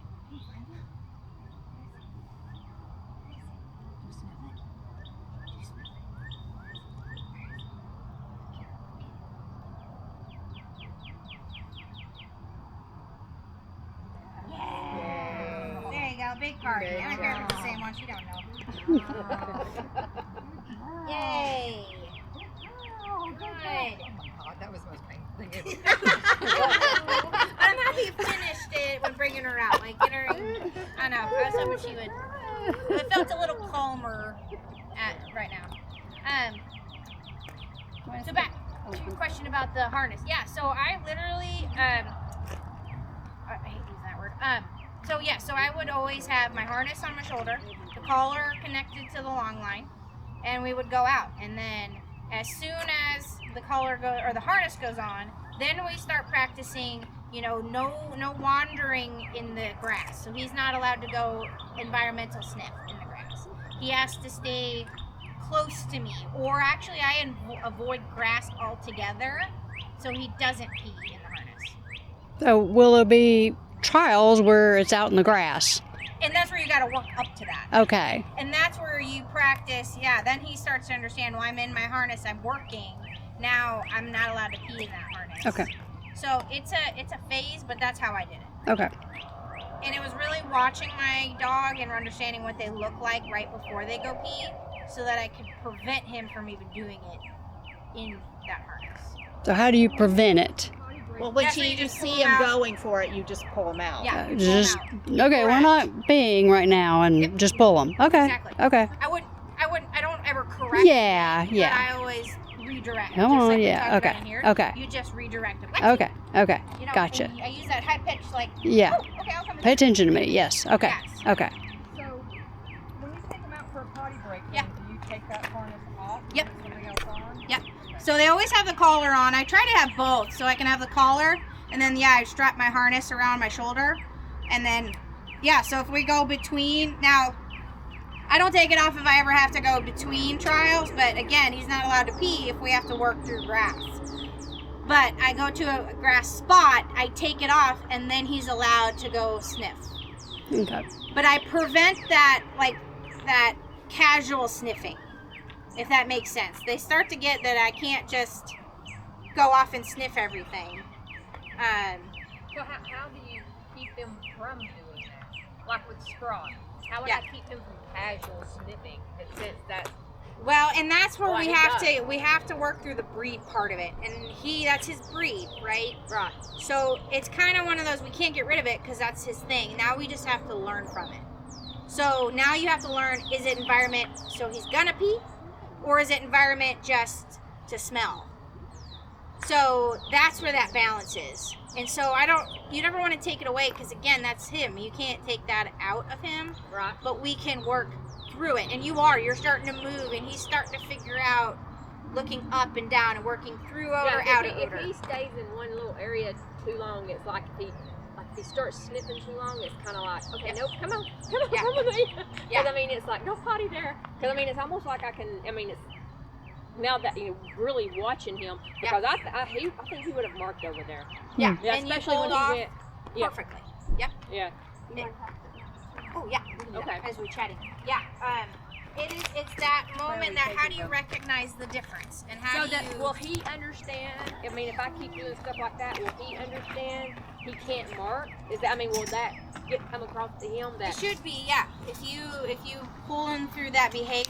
A: There you go, big party.
G: Good
A: I don't care if it's the same one. She don't know. Yay!
G: Oh,
A: Good.
G: my God, that was the most painful thing
A: I'm happy you finished it when bringing her out. Like, get her in, I know. I was hoping she would. It felt a little calmer right now. So back to your question about the harness. Yeah, so I literally, I hate using that word. So I would always have my harness on my shoulder, the collar connected to the long line, and we would go out. And then as soon as the the harness goes on, then we start practicing, no wandering in the grass. So he's not allowed to go environmental sniff in the grass. He has to stay close to me, or actually I avoid grass altogether so he doesn't pee in the harness.
H: So will there be trials where it's out in the grass?
A: And that's where you got to work up to that.
H: Okay.
A: And that's where you practice. Yeah, then he starts to understand, well, I'm in my harness, I'm working. Now I'm not allowed to pee in that harness.
H: Okay.
A: So it's a phase, but that's how I did it.
H: Okay.
A: And it was really watching my dog and understanding what they look like right before they go pee, so that I could prevent him from even doing it in that harness.
H: So how do you prevent it?
C: Well, when
A: Yeah, so you
C: you
A: just
C: see
A: pull
C: him
A: 'em out.
C: going for it, you just pull him out.
A: Yeah, you pull
H: Just
A: them out.
H: okay. We're
A: Correct.
H: not peeing right now, and
A: Yep.
H: just pull them. Okay.
A: Exactly.
H: Okay.
A: I don't ever correct
H: Yeah,
A: them,
H: yeah.
A: but I always redirect.
H: Come
A: just
H: on,
A: like we
H: yeah,
A: talked about
H: okay,
A: in here.
H: okay.
A: You just redirect them.
H: Okay. Okay. Gotcha.
A: And I use that high pitch, like,
H: Yeah.
A: oh, okay, I'll come with
H: Pay
A: you.
H: attention to me. Yes. Okay.
A: Yes.
H: Okay.
B: So, when you take them out for a potty break,
A: Yeah.
B: do you take that harness off?
A: Yep.
B: And put something else on?
A: Yep. So they always have the collar on. I try to have both, so I can have the collar, and then I strap my harness around my shoulder, and then so if we go between, now I don't take it off if I ever have to go between trials, but again, he's not allowed to pee if we have to work through grass. But I go to a grass spot, I take it off, and then he's allowed to go sniff.
H: Okay.
A: But I prevent that, like, that casual sniffing, if that makes sense. They start to get that I can't just go off and sniff everything.
G: So how do you keep them from doing that? Like with straw. How would
A: Yeah.
G: I keep them from casual sniffing? Since that's
A: Well, and that's where
G: Well,
A: we
G: it
A: have to work through the breed part of it, and that's his breed, right?
G: right.
A: So it's kind of one of those, we can't get rid of it because that's his thing. Now we just have to learn from it. So now you have to learn: is it environment so he's gonna pee, or is it environment just to smell? So that's where that balance is. And so you never want to take it away, because again, that's him. You can't take that out of him.
G: Right.
A: But we can work through it. And you're starting to move, and he's starting to figure out, looking up and down and working through odor, out of odor.
G: If he stays in one little area too long, it's like if he starts sniffing too long, it's kind of like, okay, nope, come on,
A: Yeah.
G: come with me. Because
A: Yeah.
G: I mean, it's like, no potty there. Because I mean, it's almost like it's now that you're really watching him, because I think he would have marked over there.
A: Yeah,
G: Yeah,
A: and you
G: especially when
A: pulled
G: he
A: off
G: went. Yeah,
A: perfectly. Yep.
G: yeah.
A: Oh yeah. We can do that
G: Okay.
A: as we're chatting. Yeah. It's that moment that how do you recognize the difference, and how
G: So
A: do you?
G: will he understand? I mean, if I keep doing stuff like that, will he understand he can't mark? Will that come across to him
A: It
G: that?
A: should be, yeah. If you pull him through that behavior.